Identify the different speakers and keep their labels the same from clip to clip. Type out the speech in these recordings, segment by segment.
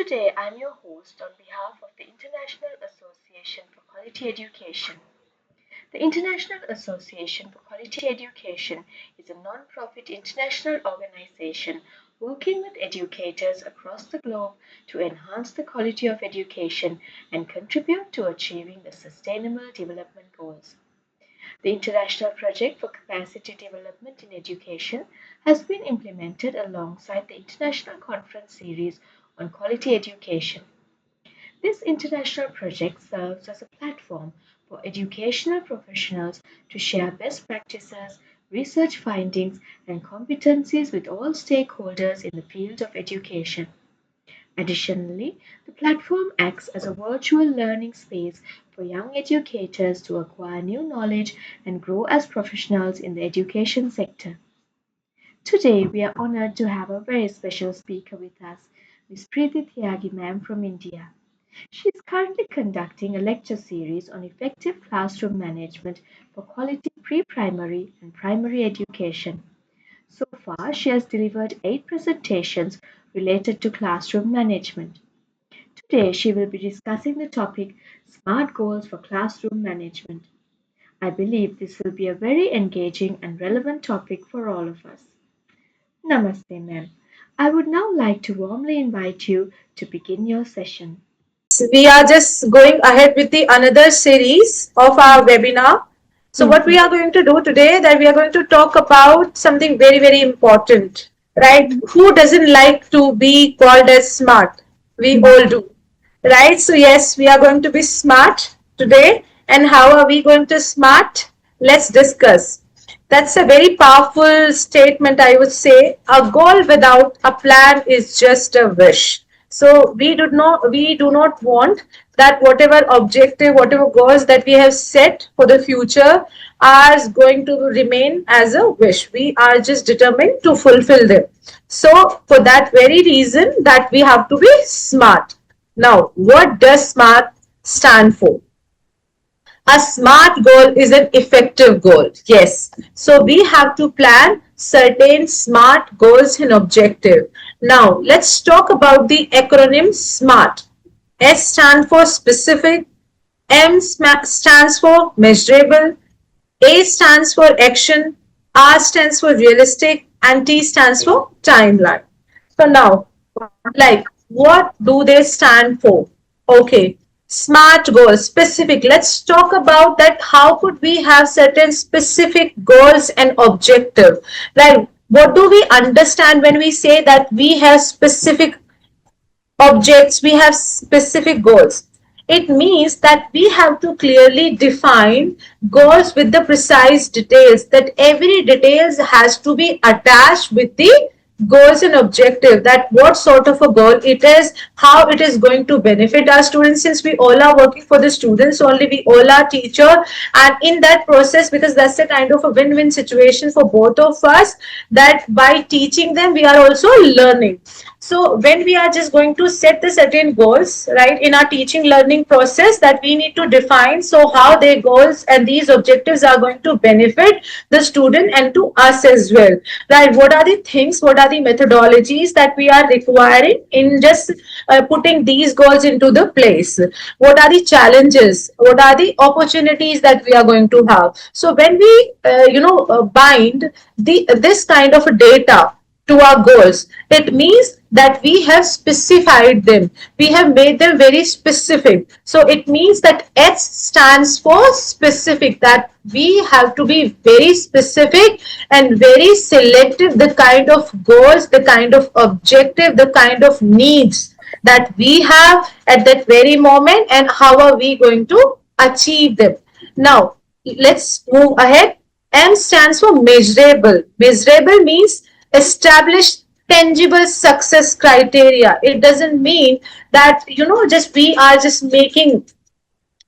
Speaker 1: Today, I'm your host on behalf of the International Association for Quality Education. The International Association for Quality Education is a non-profit international organization working with educators across the globe to enhance the quality of education and contribute to achieving the Sustainable Development Goals. The International Project for Capacity Development in Education has been implemented alongside the International Conference Series on Quality Education. This international project serves as a platform for educational professionals to share best practices, research findings, and competencies with all stakeholders in the field of education. Additionally, the platform acts as a virtual learning space for young educators to acquire new knowledge and grow as professionals in the education sector. Today, we are honored to have a very special speaker with us, Ms. Preeti Tyagi ma'am from India. She is currently conducting a lecture series on effective classroom management for quality pre-primary and primary education. So far, she has delivered 8 presentations related to classroom management. Today, she will be discussing the topic Smart Goals for Classroom Management. I believe this will be a very engaging and relevant topic for all of us. Namaste, ma'am. I would now like to warmly invite you to begin your session.
Speaker 2: We are just going ahead with the another series of our webinar. So what we are going to do today, that we are going to talk about something very important, right? Who doesn't like to be called as smart? We all do, right? So yes, we are going to be smart today. And how are we going to smart? Let's discuss. That's a very powerful statement, I would say. A goal without a plan is just a wish. So we do not want that whatever objective, whatever goals that we have set for the future are going to remain as a wish. We are just determined to fulfill them. So for that very reason that we have to be smart. Now, what does SMART stand for? A SMART goal is an effective goal. Yes. So we have to plan certain SMART goals and objective. Now, let's talk about the acronym SMART. S stands for specific, M stands for measurable, A stands for action, R stands for realistic, and T stands for timeline. So now, like, what do they stand for? Okay, SMART goals, specific. Let's talk about that. How could we have certain specific goals and objective? Like, what do we understand when we say that we have specific objects, we have specific goals? It means that we have to clearly define goals with the precise details, that every details has to be attached with the goals and objective, that what sort of a goal it is, how it is going to benefit our students, since we all are working for the students only, we all are teacher, and in that process, because that's a kind of a win-win situation for both of us, that by teaching them we are also learning. So when we are just going to set the certain goals, right, in our teaching learning process, that we need to define, so how their goals and these objectives are going to benefit the student and to us as well, right? What are the things, what are the methodologies that we are requiring in just putting these goals into the place? What are the challenges, what are the opportunities that we are going to have? So when we bind this kind of data to our goals, it means that we have specified them, we have made them very specific. So it means that S stands for specific, that we have to be very specific and very selective, the kind of goals, the kind of objective, the kind of needs that we have at that very moment, and how are we going to achieve them. Now let's move ahead. M stands for measurable. Measurable means established tangible success criteria. It doesn't mean that just we are just making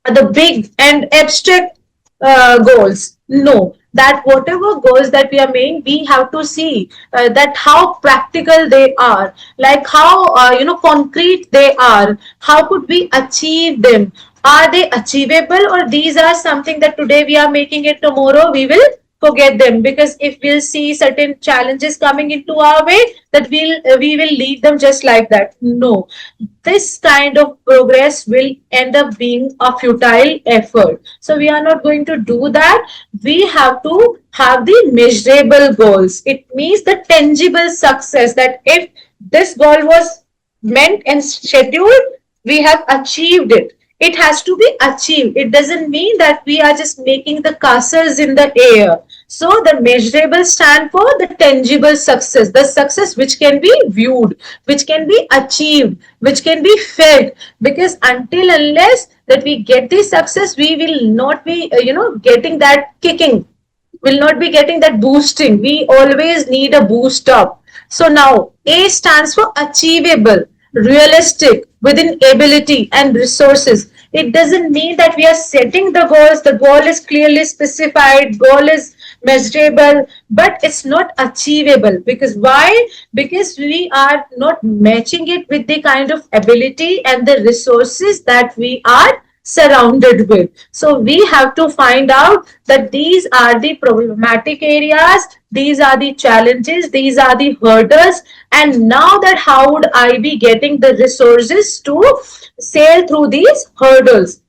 Speaker 2: the big and abstract goals. No, that whatever goals that we are making, we have to see that how practical they are, like how concrete they are, how could we achieve them, are they achievable, or these are something that today we are making it, tomorrow we will forget them, because if we'll see certain challenges coming into our way, that we will leave them just like that. No, this kind of progress will end up being a futile effort. So we are not going to do that. We have to have the measurable goals. It means the tangible success, that if this goal was meant and scheduled, we have achieved it. It has to be achieved. It doesn't mean that we are just making the castles in the air. So the measurable stand for the tangible success, the success which can be viewed, which can be achieved, which can be felt. Because until unless that we get the success, we will not be, getting that kicking, will not be getting that boosting. We always need a boost up. So now A stands for achievable, realistic, within ability and resources. It doesn't mean that we are setting the goals, the goal is clearly specified, goal is measurable, but it's not achievable. Because why? Because we are not matching it with the kind of ability and the resources that we are surrounded with. So we have to find out that these are the problematic areas, these are the challenges, these are the hurdles, and now that how would I be getting the resources to sail through these hurdles.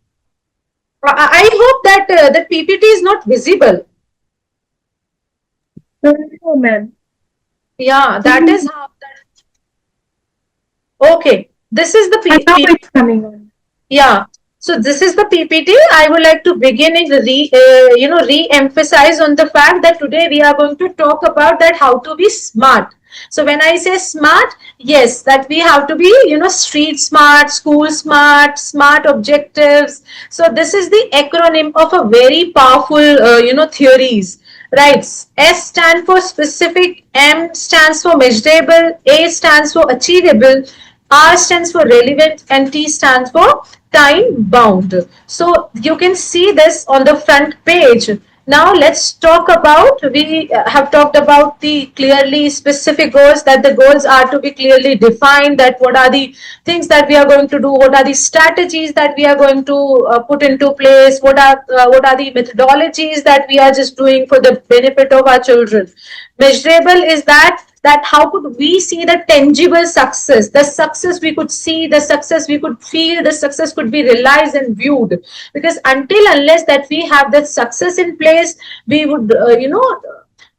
Speaker 2: I hope that the PPT is not visible.
Speaker 1: No, ma'am.
Speaker 2: Yeah, that is how that. Okay, this is the
Speaker 1: Now
Speaker 2: PPT.
Speaker 1: it's coming on.
Speaker 2: Yeah. So this is the PPT. I would like to begin and re-emphasize on the fact that today we are going to talk about that how to be smart. So when I say smart, yes, that we have to be, street smart, school smart, smart objectives. So this is the acronym of a very powerful, theories. Right. S stands for specific, M stands for measurable, A stands for achievable, R stands for relevant, and T stands for time bound. So you can see this on the front page. Now let's talk about, we have talked about the clearly specific goals, that the goals are to be clearly defined, that what are the things that we are going to do, what are the strategies that we are going to put into place, what are the methodologies that we are just doing for the benefit of our children. Measurable is that how could we see the tangible success, the success we could see, the success we could feel, the success could be realized and viewed. Because until unless that we have that success in place, we would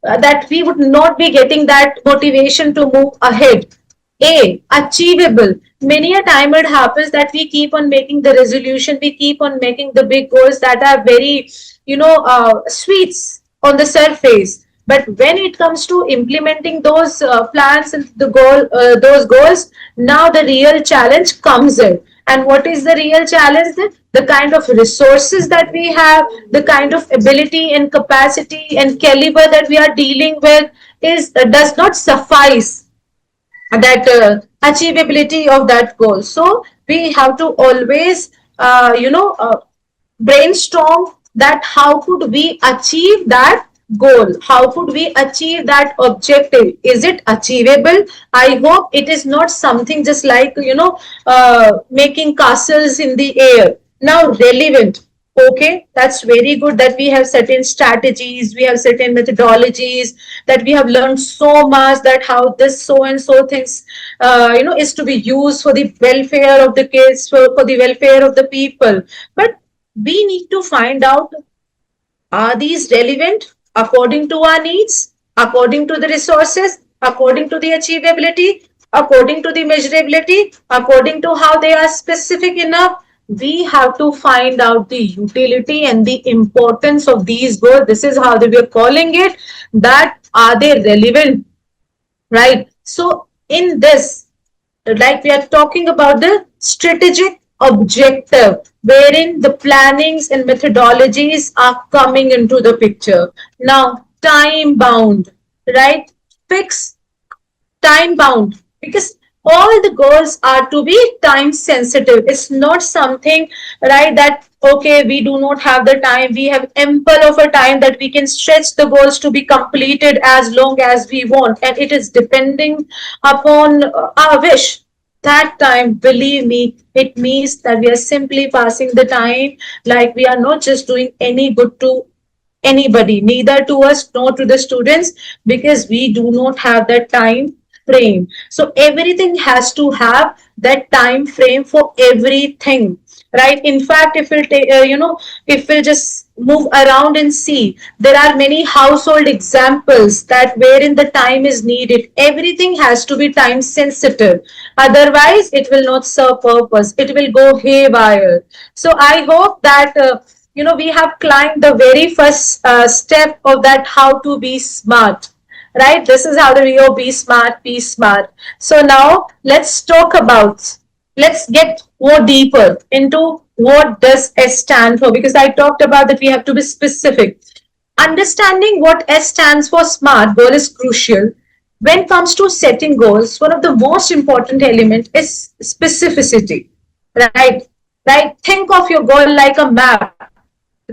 Speaker 2: that we would not be getting that motivation to move ahead. A, achievable. Many a time it happens that we keep on making the resolution, we keep on making the big goals that are very, sweets on the surface. But when it comes to implementing those plans and those goals, now the real challenge comes in. And what is the real challenge? The kind of resources that we have, the kind of ability and capacity and caliber that we are dealing with is does not suffice that achievability of that goal. So we have to always, brainstorm that how could we achieve that goal, how could we achieve that objective. Is it achievable? I hope it is not something just like, making castles in the air. Now relevant. Okay, that's very good that we have certain strategies, we have certain methodologies, that we have learned so much, that how this so and so things, is to be used for the welfare of the kids, for the welfare of the people. But we need to find out, are these relevant according to our needs, according to the resources, according to the achievability, according to the measurability, according to how they are specific enough? We have to find out the utility and the importance of these goals. This is how we are calling it, that are they relevant, right? So in this, like we are talking about the strategic objective, wherein the plannings and methodologies are coming into the picture. Now time bound, right? Fix time bound, because all the goals are to be time sensitive. It's not something, right, that okay, we do not have the time, we have ample of a time that we can stretch the goals to be completed as long as we want, and it is depending upon our wish. That time, believe me, it means that we are simply passing the time, like we are not just doing any good to anybody, neither to us nor to the students, because we do not have that time frame. So everything has to have that time frame for everything, right? In fact, if we'll take, if we'll just move around and see, there are many household examples that wherein the time is needed. Everything has to be time sensitive. Otherwise, it will not serve purpose. It will go haywire. So I hope that we have climbed the very first step of that, how to be smart, right? This is how the Rio be smart. So now let's get more deeper into what does S stand for, because I talked about that we have to be specific. Understanding what S stands for, SMART goal, is crucial. When it comes to setting goals, one of the most important element is specificity, right? Right? Think of your goal like a map,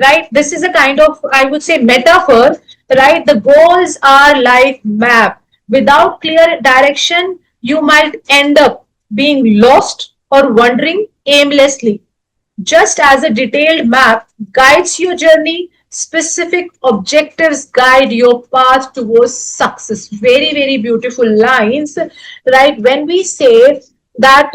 Speaker 2: right? This is a kind of, I would say, metaphor, right? The goals are like map. Without clear direction, you might end up being lost or wandering aimlessly. Just as a detailed map guides your journey, specific objectives guide your path towards success. Very, very beautiful lines, right? When we say that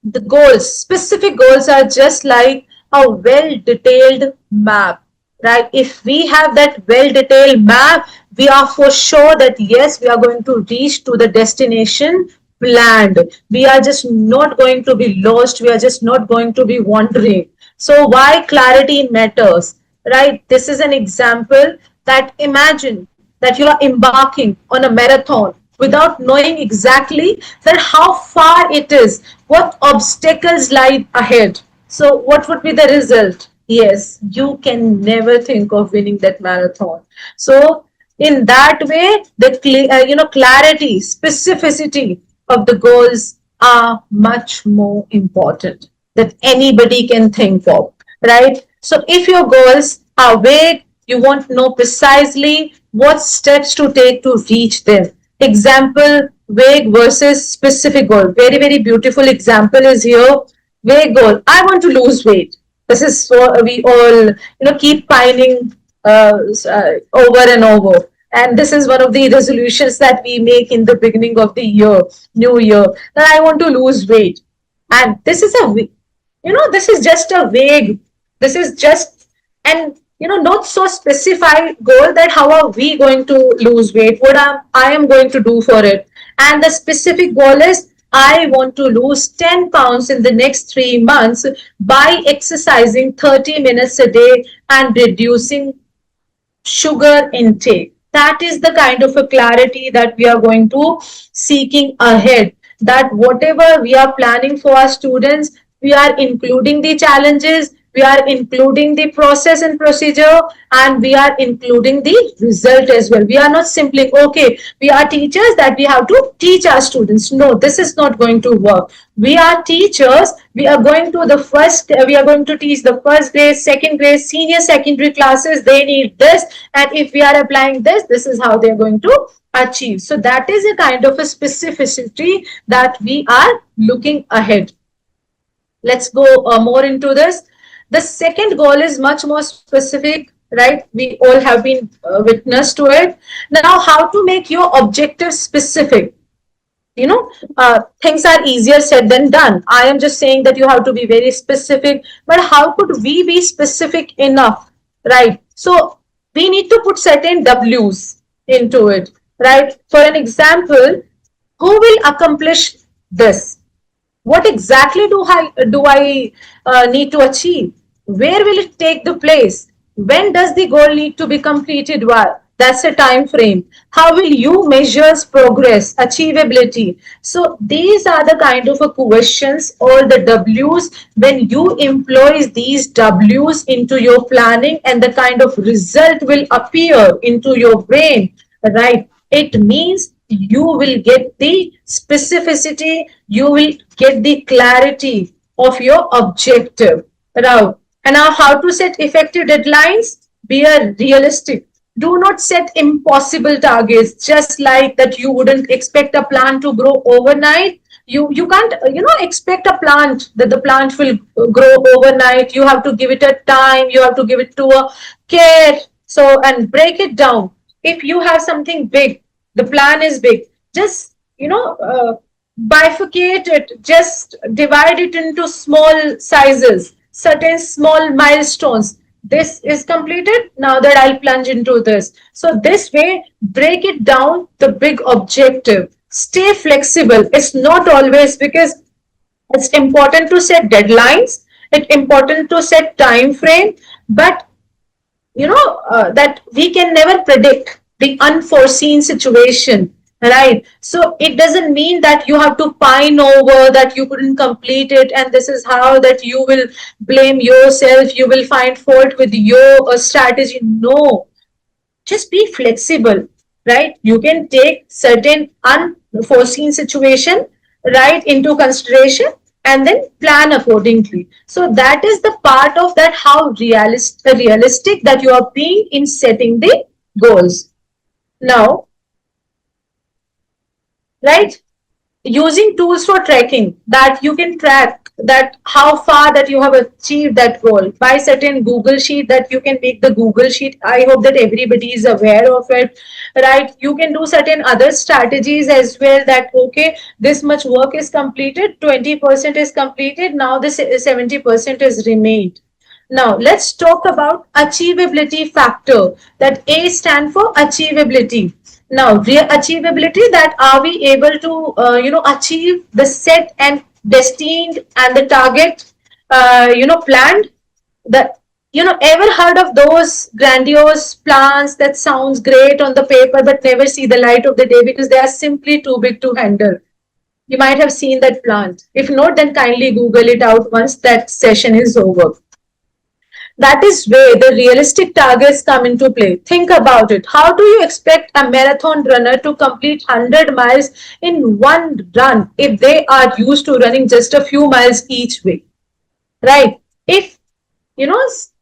Speaker 2: the goals, specific goals, are just like a well detailed map, right? If we have that well detailed map, we are for sure that yes, we are going to reach to the destination planned. We are just not going to be lost, we are just not going to be wandering. So why clarity matters, right? This is an example that, imagine that you are embarking on a marathon without knowing exactly that how far it is, what obstacles lie ahead. So what would be the result? Yes, you can never think of winning that marathon. So in that way, the clarity, specificity of the goals are much more important that anybody can think of, right? So if your goals are vague, you won't know precisely what steps to take to reach them. Example, vague versus specific goal. Very, very beautiful example is here. Vague goal, I want to lose weight. This is so we all keep pining over and over. And this is one of the resolutions that we make in the beginning of the year, new year, that I want to lose weight. And this is this is just a vague, this is just an not so specified goal that how are we going to lose weight, what I am going to do for it. And the specific goal is, I want to lose 10 pounds in the next 3 months by exercising 30 minutes a day and reducing sugar intake. That is the kind of a clarity that we are going to seeking ahead. That whatever we are planning for our students, we are including the challenges, we are including the process and procedure, and we are including the result as well. We are not simply, okay, we are teachers that we have to teach our students. No, this is not going to work. We are teachers, we are going to teach the first grade, second grade, senior secondary classes. They need this, and if we are applying this, this is how they are going to achieve. So that is a kind of a specificity that we are looking ahead. Let's go more into this. The second goal is much more specific, right? We all have been witness to it. Now, how to make your objective specific? Things are easier said than done. I am just saying that you have to be very specific, but how could we be specific enough, right? So we need to put certain W's into it, right? For an example, who will accomplish this? What exactly do I need to achieve? Where will it take the place? When does the goal need to be completed? Well, that's a time frame. How will you measure progress, achievability? So these are the kind of questions, or the W's. When you employ these W's into your planning, and the kind of result will appear into your brain, right? It means you will get the specificity, you will get the clarity of your objective. Right? And now, how to set effective deadlines? Be realistic. Do not set impossible targets, just like that you wouldn't expect a plant to grow overnight. You can't expect a plant that the plant will grow overnight. You have to give it a time, you have to give it to a care. So, and break it down. If you have something big, the plan is big, just, bifurcate it, just divide it into small sizes, certain small milestones. This is completed, now that I'll plunge into this. So this way, break it down, the big objective. Stay flexible. It's not always, because it's important to set deadlines, it's important to set time frame, but that we can never predict the unforeseen situation, right? So it doesn't mean that you have to pine over that you couldn't complete it, and this is how that you will blame yourself, you will find fault with your strategy. No, just be flexible, right? You can take certain unforeseen situation, right, into consideration, and then plan accordingly. So that is the part of that, how realistic that you are being in setting the goals. Now, right, using tools for tracking, that you can track that how far that you have achieved that goal by certain Google sheet, that you can make the Google sheet. I hope that everybody is aware of it, right? You can do certain other strategies as well, that okay, this much work is completed, 20% is completed, now this 70% is remained. Now let's talk about achievability factor. That A stand for achievability. Now, achievability, that are we able to achieve the set and destined and the target planned. The ever heard of those grandiose plans that sounds great on the paper but never see the light of the day because they are simply too big to handle? You might have seen that plan. If not, then kindly Google it out once that session is over. That is where the realistic targets come into play. Think about it. How do you expect a marathon runner to complete 100 miles in one run if they are used to running just a few miles each way? Right? If,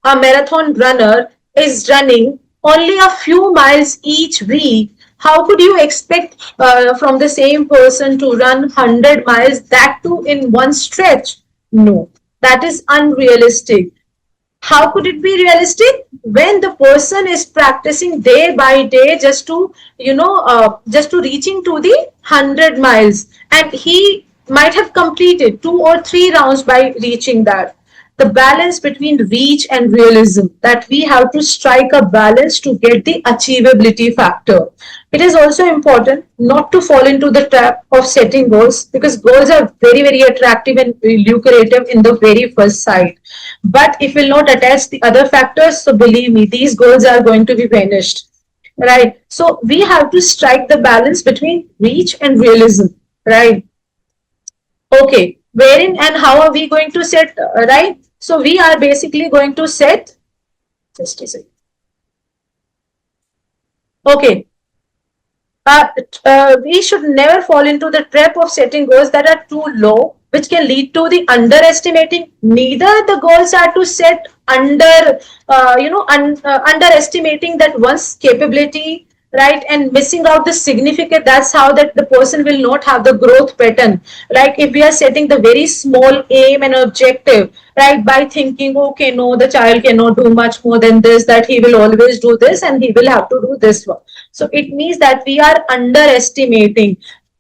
Speaker 2: a marathon runner is running only a few miles each week, how could you expect from the same person to run 100 miles, that too in one stretch? No, that is unrealistic. How could it be realistic when the person is practicing day by day just to just to reaching to the 100 miles, and he might have completed 2 or 3 rounds by reaching that? The balance between reach and realism, that we have to strike a balance to get the achievability factor. It is also important not to fall into the trap of setting goals, because goals are very, very attractive and lucrative in the very first sight. But if we'll not attach the other factors, so believe me, these goals are going to be vanished. Right? So we have to strike the balance between reach and realism. Right? Okay. Wherein and how are we going to set, right? So we are basically going to set, just a second. Okay. We should never fall into the trap of setting goals that are too low, which can lead to the underestimating. Neither the goals are to set underestimating that one's capability, right, and missing out the significant. That's how that the person will not have the growth pattern. Like if we are setting the very small aim and objective, right, by thinking, okay, no, the child cannot do much more than this, that he will always do this and he will have to do this one. So it means that we are underestimating.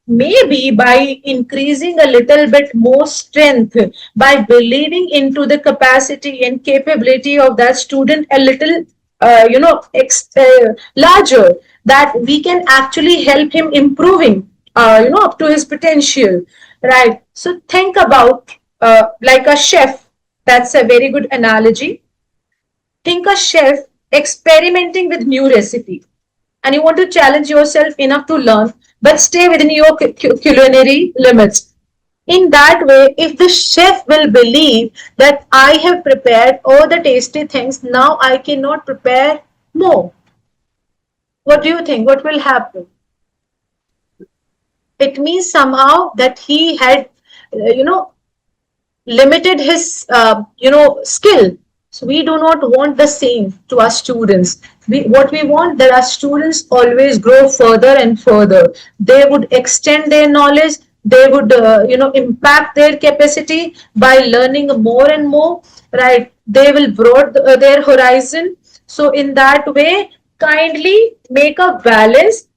Speaker 2: Maybe by increasing a little bit more strength, by believing into the capacity and capability of that student a little larger, that we can actually help him improving up to his potential, right? So think about like a chef. That's a very good analogy. Think a chef experimenting with new recipe, and you want to challenge yourself enough to learn, but stay within your culinary limits. In that way, if the chef will believe that I have prepared all the tasty things, now I cannot prepare more. What do you think? What will happen? It means somehow that he had, limited his, skill. So we do not want the same to our students. What we want, that our students always grow further and further. They would extend their knowledge. They would, impact their capacity by learning more and more. Right? They will broaden their horizon. So in that way, kindly make a balance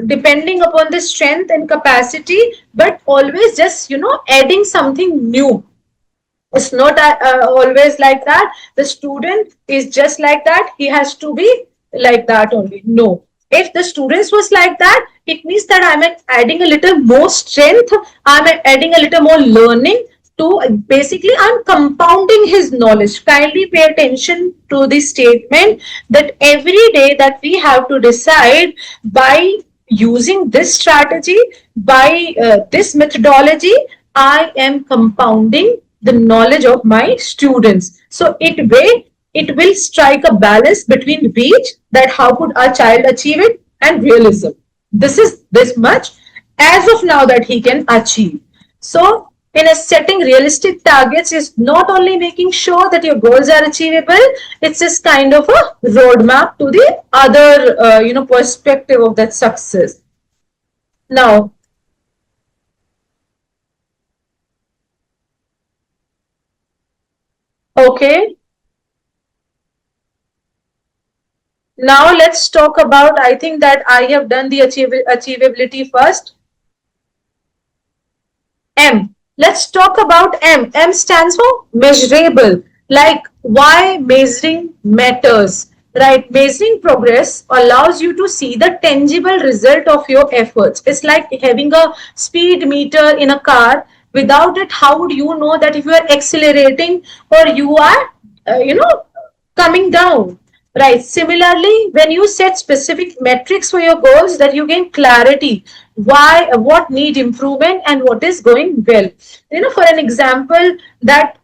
Speaker 2: depending upon the strength and capacity, but always just adding something new. It's not always like that the student is just like that, he has to be like that only. No, if the students was like that, it means that I'm adding a little more strength, I'm adding a little more learning to, basically I'm compounding his knowledge. Kindly pay attention to the statement that every day that we have to decide by using this strategy, by this methodology, I am compounding the knowledge of my students. So it will strike a balance between reach, that how could our child achieve it, and realism. This is this much as of now that he can achieve. So in a setting realistic targets is not only making sure that your goals are achievable, it's just kind of a roadmap to the other perspective of that success. Now, okay, now let's talk about, I think that I have done the achievability first. M. Let's talk about M. M stands for measurable. Like why measuring matters, right? Measuring progress allows you to see the tangible result of your efforts. It's like having a speed meter in a car. Without it, how would you know that if you are accelerating or you are, coming down? Right. Similarly, when you set specific metrics for your goals, that you gain clarity why, what need improvement, and what is going well. For an example, that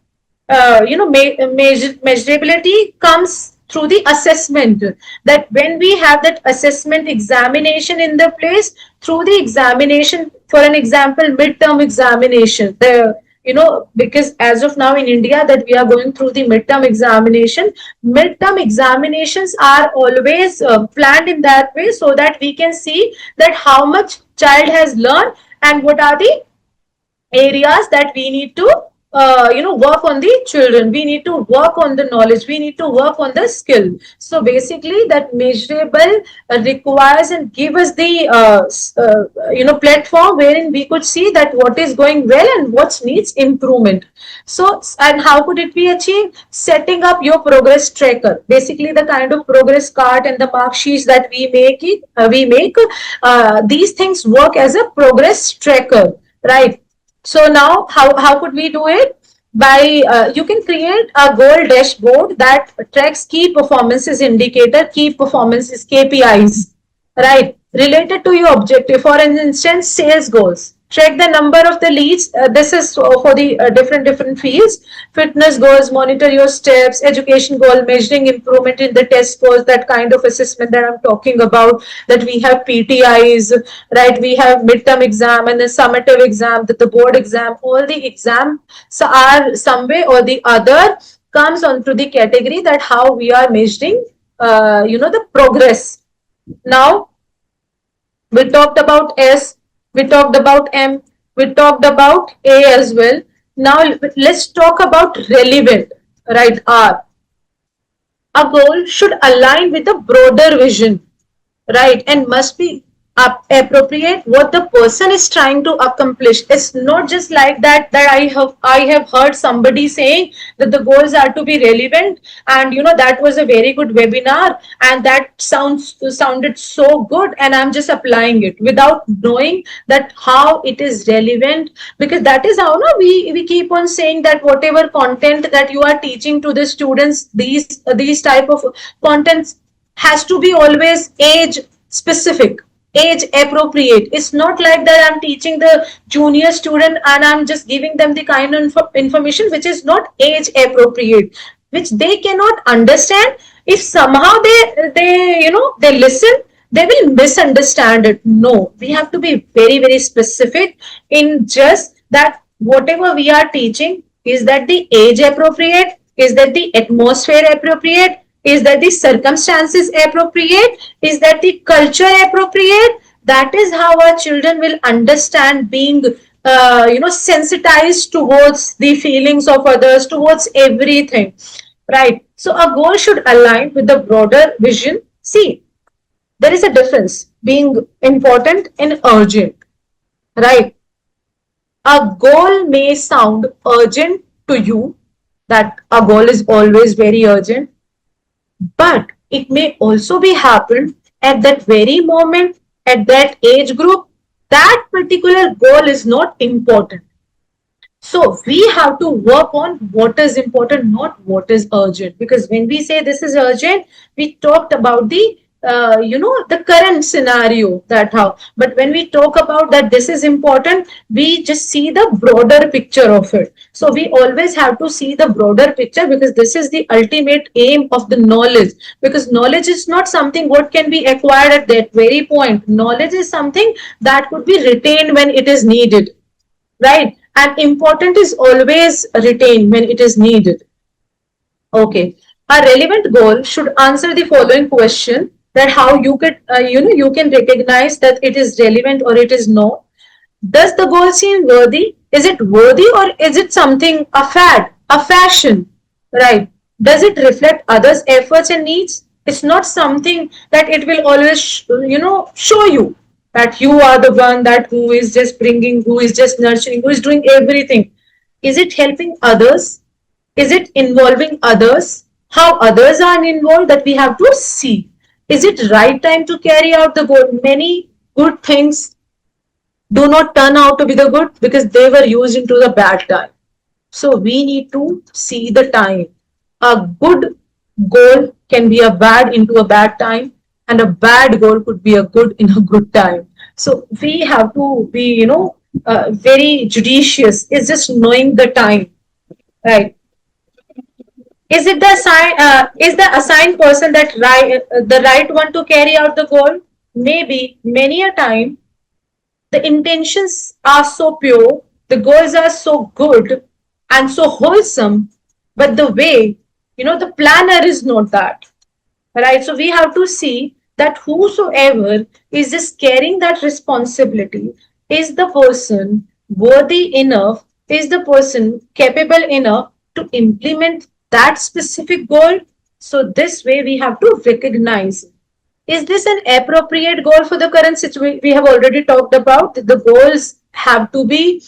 Speaker 2: measurability comes through the assessment. That when we have that assessment examination in the place, through the examination, for an example, midterm examination, because as of now in India that we are going through the midterm examinations are always planned in that way, so that we can see that how much child has learned and what are the areas that we need to work on the children, we need to work on the knowledge, we need to work on the skill. So basically that measurable requires and give us the platform wherein we could see that what is going well and what needs improvement. So, and how could it be achieved? Setting up your progress tracker, basically the kind of progress card and the mark sheets that we make, these things work as a progress tracker, right? So now, how could we do it? By you can create a goal dashboard that tracks key performances indicator, key performances KPIs, right? Related to your objective. For instance, sales goals. Track the number of the leads. This is for the different fields. Fitness goals, monitor your steps. Education goal, measuring improvement in the test scores. That kind of assessment that I'm talking about. That we have PTIs, right? We have midterm exam and the summative exam, the board exam. All the exams are some way or the other comes onto the category that how we are measuring, the progress. Now we talked about S, we talked about M, we talked about A as well. Now let's talk about relevant, right? R. A goal should align with a broader vision, right, and must be appropriate what the person is trying to accomplish. It's not just like that I have heard somebody saying that the goals are to be relevant, and that was a very good webinar and that sounded so good, and I'm just applying it without knowing that how it is relevant. Because that is how we keep on saying that whatever content that you are teaching to the students, these type of contents has to be always age specific, age appropriate. It's not like that I'm teaching the junior student and I'm just giving them the kind of information which is not age appropriate, which they cannot understand. If somehow they listen, they will misunderstand it. No, we have to be very specific in just that whatever we are teaching, is that the age appropriate, is that the atmosphere appropriate, is that the circumstances appropriate, is that the culture appropriate. That is how our children will understand, being sensitized towards the feelings of others, towards everything, right? So a goal should align with the broader vision. See, there is a difference being important and urgent, right? A goal may sound urgent to you, that a goal is always very urgent, but it may also be happened at that very moment, at that age group. That particular goal is not important. So we have to work on what is important, not what is urgent. Because when we say this is urgent, we talked about the the current scenario, that how. But when we talk about that this is important, we just see the broader picture of it. So we always have to see the broader picture, because this is the ultimate aim of the knowledge. Because knowledge is not something what can be acquired at that very point. Knowledge is something that could be retained when it is needed, right? And important is always retained when it is needed. Okay. A relevant goal should answer the following question, that how you could, you can recognize that it is relevant or it is no. Does the goal seem worthy? Is it worthy, or is it something, a fad, a fashion, right? Does it reflect others' efforts and needs? It's not something that it will always, show you that you are the one that who is just bringing, who is just nurturing, who is doing everything. Is it helping others? Is it involving others? How others are involved, that we have to see. Is it right time to carry out the goal? Many good things do not turn out to be the good because they were used into the bad time. So we need to see the time. A good goal can be a bad into a bad time, and a bad goal could be a good in a good time. So we have to be, very judicious. It's just knowing the time, right? Is it the is the assigned person that the right one to carry out the goal? Maybe many a time the intentions are so pure, the goals are so good and so wholesome, but the way, the planner is not that, right? So we have to see that whosoever is just carrying that responsibility, is the person worthy enough, is the person capable enough to implement that specific goal. So this way we have to recognize, is this an appropriate goal for the current situation? We have already talked about the goals have to be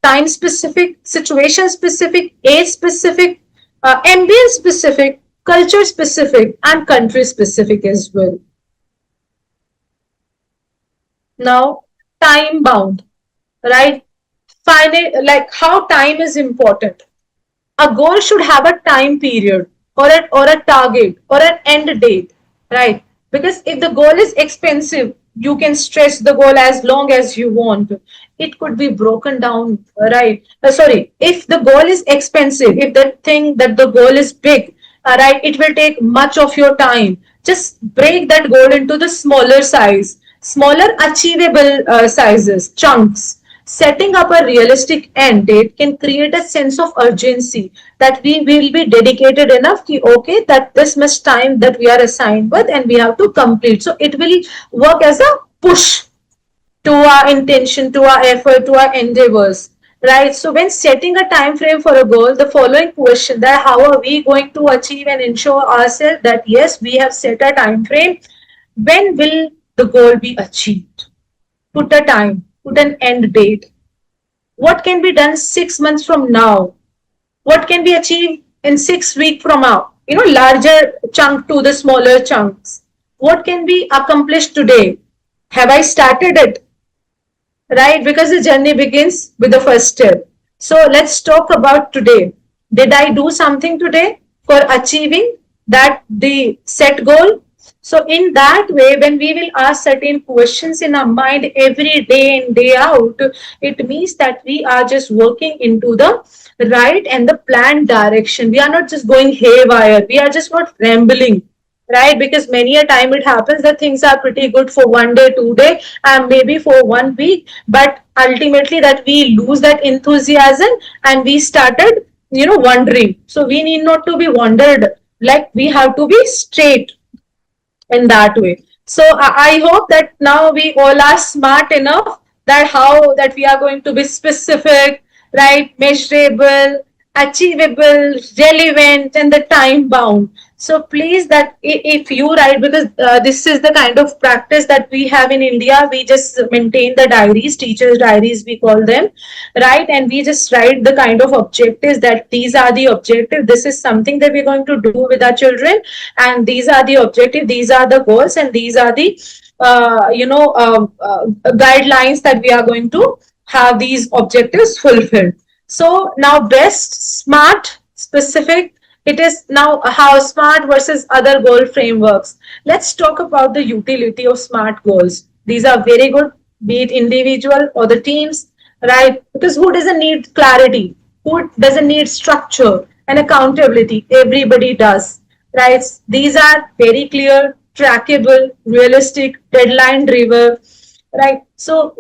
Speaker 2: time specific, situation specific, age specific, ambience specific, culture specific, and country specific as well. Now, time bound, right? Finite, like how time is important. A goal should have a time period, or a target, or an end date, right? Because if the goal is expensive, you can stretch the goal as long as you want. It could be broken down, right? Sorry, if the goal is expensive, if the thing that the goal is big, right, it will take much of your time. Just break that goal into the smaller size, smaller achievable sizes, chunks. Setting up a realistic end date can create a sense of urgency, that we will be dedicated enough to, okay, that this much time that we are assigned with and we have to complete. So it will work as a push to our intention, to our effort, to our endeavors. Right. So when setting a time frame for a goal, the following question, that how are we going to achieve and ensure ourselves that yes, we have set a time frame. When will the goal be achieved? Put a time, put an end date. What can be done 6 months from now? What can be achieved in 6 weeks from now? Larger chunk to the smaller chunks. What can be accomplished today? Have I started it? Right? Because the journey begins with the first step. So let's talk about today. Did I do something today for achieving that the set goal? So in that way, when we will ask certain questions in our mind every day in, day out, it means that we are just working into the right and the planned direction. We are not just going haywire. We are just not rambling, right? Because many a time it happens that things are pretty good for one day, 2 day, and maybe for 1 week, but ultimately that we lose that enthusiasm and we started, wandering. So we need not to be wandered. Like we have to be straight in that way. So I hope that now we all are smart enough that how that we are going to be specific, right, measurable, achievable, relevant, and the time bound. So please, that if you write, because this is the kind of practice that we have in India, we just maintain the diaries, teachers' diaries, we call them, right? And we just write the kind of objectives that these are the objectives. This is something that we're going to do with our children, and these are the objectives, these are the goals, and these are the guidelines that we are going to have these objectives fulfilled. So now best, smart, specific, it is now how smart versus other goal frameworks. Let's talk about the utility of smart goals. These are very good, be it individual or the teams, right? Because who doesn't need clarity? Who doesn't need structure and accountability? Everybody does, right? These are very clear, trackable, realistic, deadline driven, right? So,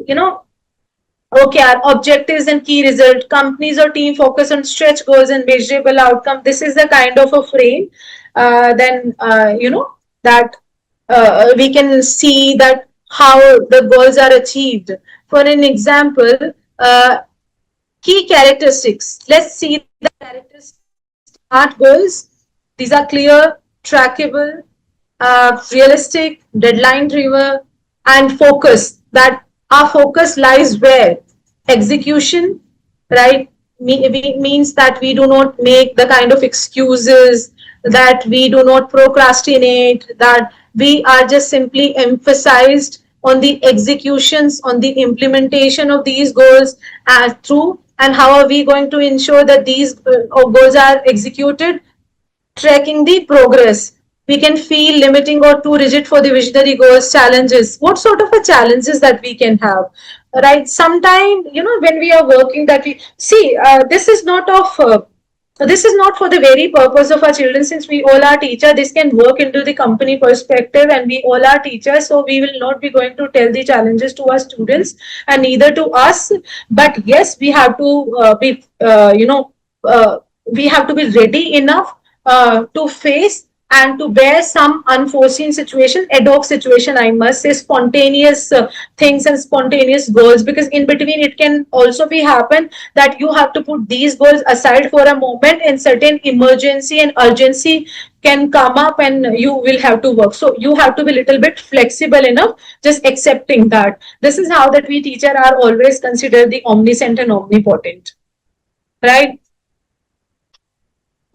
Speaker 2: okay, our objectives and key result, companies or team focus on stretch goals and measurable outcome. This is the kind of a frame. Then that we can see that how the goals are achieved. For an example, key characteristics. Let's see the characteristics. Smart goals. These are clear, trackable, realistic, deadline driven, and focus. That our focus lies where? Execution, right? Means that we do not make the kind of excuses, that we do not procrastinate, that we are just simply emphasized on the executions, on the implementation of these goals through, and how are we going to ensure that these goals are executed? Tracking the progress. We can feel limiting or too rigid for the visionary goals. Challenges. What sort of a challenges that we can have, right? Sometime, when we are working, that we see, this is not for the very purpose of our children. Since we all are teachers, this can work into the company perspective, and we all are teachers, so we will not be going to tell the challenges to our students and neither to us. But yes, we have to we have to be ready enough to face and to bear some unforeseen situation, ad hoc situation, I must say, spontaneous things and spontaneous goals, because in between it can also be happen that you have to put these goals aside for a moment, and certain emergency and urgency can come up and you will have to work. So you have to be a little bit flexible enough, just accepting that. This is how that we teacher are always considered the omniscient and omnipotent, right?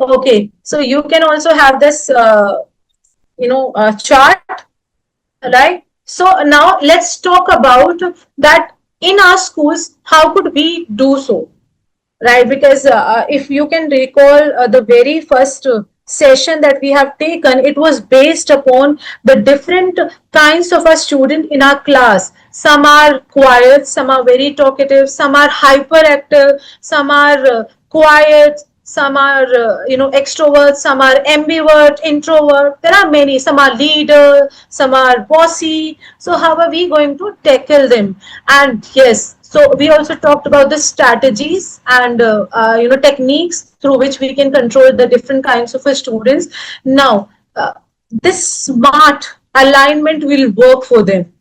Speaker 2: Okay, so you can also have this, chart, right? So now let's talk about that in our schools. How could we do so, right? Because if you can recall the very first session that we have taken, it was based upon the different kinds of a student in our class. Some are quiet, some are very talkative, some are hyperactive, some are quiet, some are extrovert, some are ambivert, introvert. There are many. Some are leader, some are bossy. So how are we going to tackle them? And yes, so we also talked about the strategies and techniques through which we can control the different kinds of students. Now this smart alignment will work for them,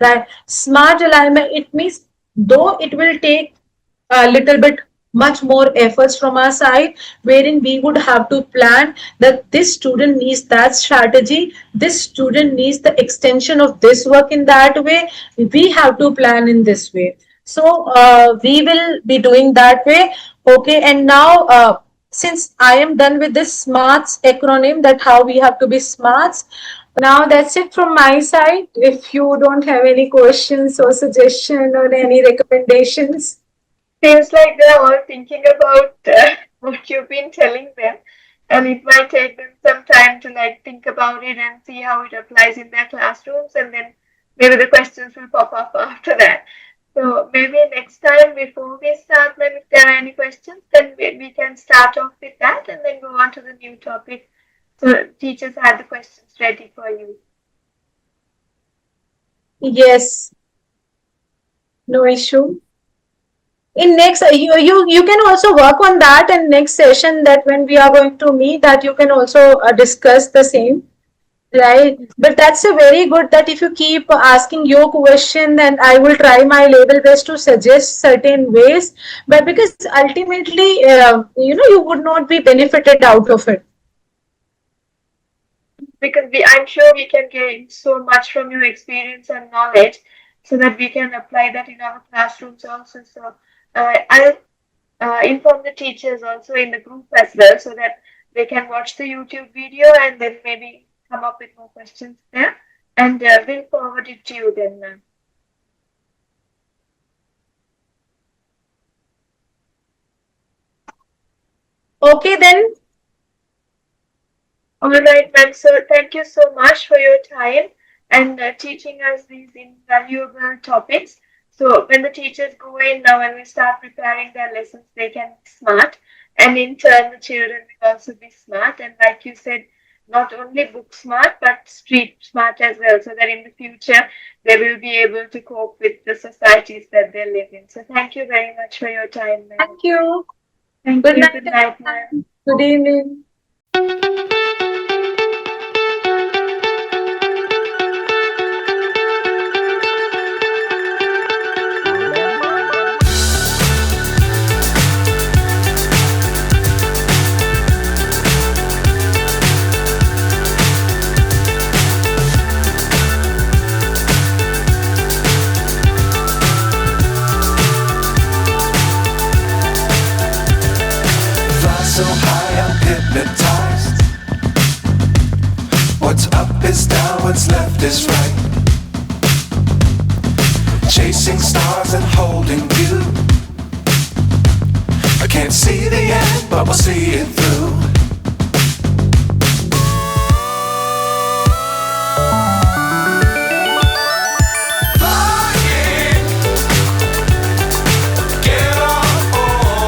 Speaker 2: right? Smart alignment, it means though it will take a little bit much more efforts from our side, wherein we would have to plan that this student needs that strategy, this student needs the extension of this work in that way, we have to plan in this way. So we will be doing that way. Okay, and now since I am done with this smarts acronym, that how we have to be smarts, now that's it from my side. If you don't have any questions or suggestion or any recommendations.
Speaker 1: Seems like they're all thinking about what you've been telling them, and it might take them some time to think about it and see how it applies in their classrooms, and then maybe the questions will pop up after that. So maybe next time before we start, maybe if there are any questions, then we can start off with that and then go on to the new topic. So teachers have the questions ready for you.
Speaker 2: Yes, no issue. In next, you can also work on that, and next session that when we are going to meet, that you can also discuss the same, Right, but that's a very good that if you keep asking your question, then I will try my level best to suggest certain ways. But because ultimately, you would not be benefited out of it.
Speaker 1: Because I'm sure we can gain so much from your experience and knowledge so that we can apply that in our classrooms also. So I'll inform the teachers also in the group as well so that they can watch the YouTube video and then maybe come up with more questions there. And we'll forward it to you then, ma'am.
Speaker 2: Okay, then.
Speaker 1: All right, ma'am. So thank you so much for your time and teaching us these invaluable topics. So when the teachers go in now and we start preparing their lessons, they can be smart. And in turn, the children will also be smart. And like you said, not only book smart, but street smart as well. So that in the future, they will be able to cope with the societies that they live in. So thank you very much for your time, ma'am.
Speaker 2: Thank you.
Speaker 1: Thank
Speaker 2: Good
Speaker 1: you.
Speaker 2: night,
Speaker 1: Good night, ma'am.
Speaker 2: everyone. Good evening.
Speaker 3: Fly so high, I'm hypnotized. What's up is down, what's left is right. Chasing stars and holding you. I can't see the end, but we'll see it through.